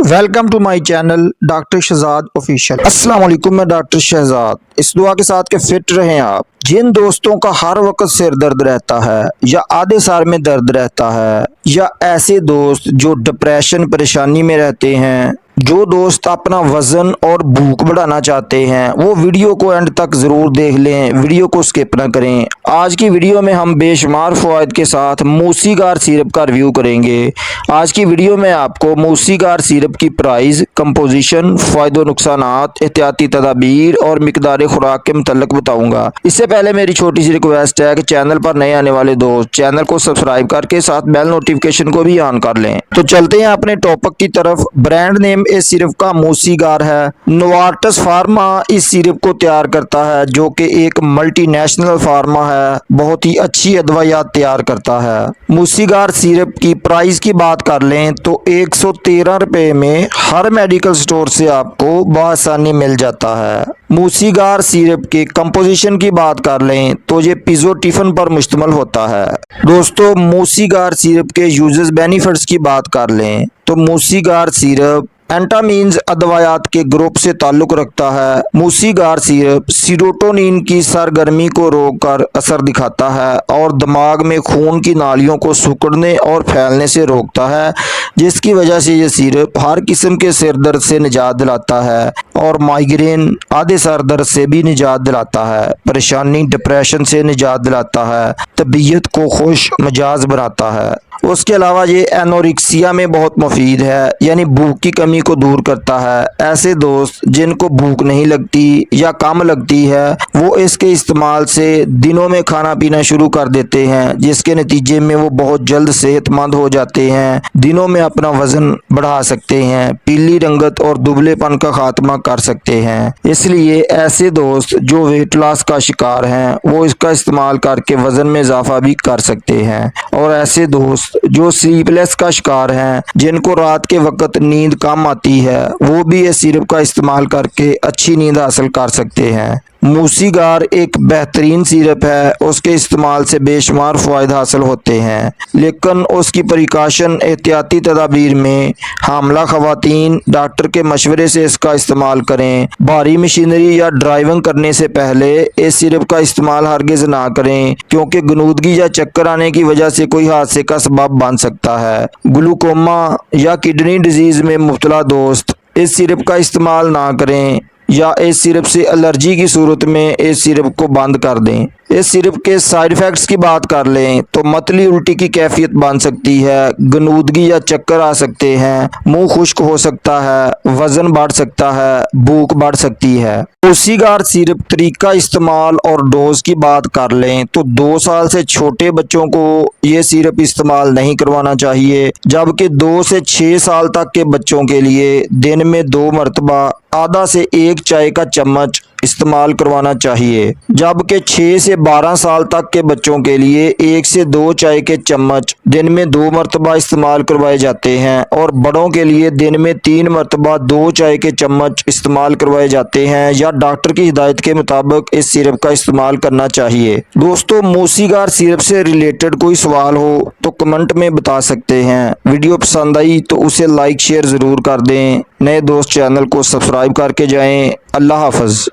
Welcome to my channel doctor Shahzad official. अस्सलाम वालेकुम, मैं डॉक्टर शहजाद। इस दुआ के साथ के फिट रहें आप। जिन दोस्तों का हर वक्त सिर दर्द रहता है या आधे सार में दर्द रहता है, या ऐसे दोस्त जो डिप्रेशन परेशानी में रहते हैं, जो दोस्त अपना वजन और भूख बढ़ाना चाहते हैं, वो वीडियो को एंड तक ज़रूर देख लें, वीडियो को स्किप ना करें। आज की वीडियो में हम बेशुमार फ़वाइद के साथ मूसीगार सिरप का रिव्यू करेंगे। आज की वीडियो में आपको मूसीगार सिरप की प्राइस, कंपोजिशन, फ़ायदे नुकसानात, एहतियाती तदाबीर और मिकदार खुराक के मुतल्लिक बताऊँगा। इससे पहले मेरी छोटी सी रिक्वेस्ट है कि चैनल पर नए आने वाले दोस्त चैनल को सब्सक्राइब करके साथ बेल नोटिफिकेशन को भी ऑन कर लें। तो चलते हैं अपने टॉपिक की तरफ। ब्रांड नेम इस सिरप का मूसीगार है। नोवार्टस फार्मा इस सिरप को तैयार करता है, जो कि एक मल्टीनेशनल फार्मा है, बहुत ही अच्छी अदवायात तैयार करता है। मूसीगार सिरप की प्राइस की बात कर लें तो 113 रुपए में हर मेडिकल स्टोर से आपको बआसानी मिल जाता है। मूसीगार सिरप के कंपोजिशन की बात कर लें तो ये पिज़ोटिफन पर मुश्तमिल होता है। दोस्तों, मूसीगार सिरप के यूजेस बेनिफिट्स की बात कर लें तो मूसीगार सिरप एंटामीन्स अदवायात के ग्रुप से ताल्लुक रखता है। मूसीगार सिरप सीरोटोनिन की सरगर्मी को रोककर असर दिखाता है और दिमाग में खून की नालियों को सिकुड़ने और फैलने से रोकता है, जिसकी वजह से ये सिरप हर किस्म के सिर दर्द से निजात दिलाता है और माइग्रेन, आधे सर दर्द से भी निजात दिलाता है, परेशानी डिप्रेशन से निजात दिलाता है, तबीयत को खुश मिजाज बनाता है। उसके अलावा ये एनोरेक्सिया में बहुत मुफीद है, यानी भूख की कमी को दूर करता है। ऐसे दोस्त जिनको भूख नहीं लगती या कम लगती है, वो इसके इस्तेमाल से दिनों में खाना पीना शुरू कर देते हैं, जिसके नतीजे में वो बहुत जल्द सेहतमंद हो जाते हैं, दिनों में अपना वजन बढ़ा सकते हैं, पीली रंगत और दुबलेपन का खात्मा कर सकते हैं। इसलिए ऐसे दोस्त जो वेट लॉस का शिकार हैं, वो इसका इस्तेमाल करके वजन में इजाफा भी कर सकते हैं। और ऐसे दोस्त जो स्लीपलेस का शिकार हैं, जिनको रात के वक्त नींद कम आती है, वो भी इस सिरप का इस्तेमाल करके अच्छी नींद हासिल कर सकते हैं। मूसीगार एक बेहतरीन सिरप है, उसके इस्तेमाल से बेशुमार फ़वाइद हासिल होते हैं, लेकिन उसकी प्रिकॉशन एहतियाती तदाबीर में हामला ख़वातीन डॉक्टर के मशवरे से इसका इस्तेमाल करें। भारी मशीनरी या ड्राइविंग करने से पहले इस सिरप का इस्तेमाल हरगिज़ ना करें, क्योंकि गनूदगी या चक्कर आने की वजह से कोई हादसे का सबब बन सकता है। ग्लूकोमा या किडनी डिजीज़ में मुब्तला दोस्त इस सिरप का इस्तेमाल ना करें, या इस सिरप से एलर्जी की सूरत में इस सिरप को बंद कर दें। इस सिरप के साइड इफ़ेक्ट्स की बात कर लें तो मतली उल्टी की कैफियत बन सकती है, गनूदगी या चक्कर आ सकते हैं, मुंह खुश्क हो सकता है, वजन बढ़ सकता है, भूख बढ़ सकती है। मूसीगार सिरप तरीका इस्तेमाल और डोज की बात कर लें तो 2 साल से छोटे बच्चों को ये सिरप इस्तेमाल नहीं करवाना चाहिए, जबकि 2 से 6 साल तक के बच्चों के लिए दिन में 2 मरतबा आधा से 1 चाय का चम्मच इस्तेमाल करवाना चाहिए, जबकि 6 से 12 साल तक के बच्चों के लिए 1 से 2 चाय के चम्मच दिन में 2 मरतबा इस्तेमाल करवाए जाते हैं, और बड़ों के लिए दिन में 3 मरतबा 2 चाय के चम्मच इस्तेमाल करवाए जाते हैं, या डॉक्टर की हिदायत के मुताबिक इस सिरप का इस्तेमाल करना चाहिए। दोस्तों, मूसीगार सिरप से रिलेटेड कोई सवाल हो तो कमेंट में बता सकते हैं। वीडियो पसंद आई तो उसे लाइक शेयर ज़रूर कर दें। नए दोस्त चैनल को सब्सक्राइब करके जाएं। अल्लाह हाफ़िज़।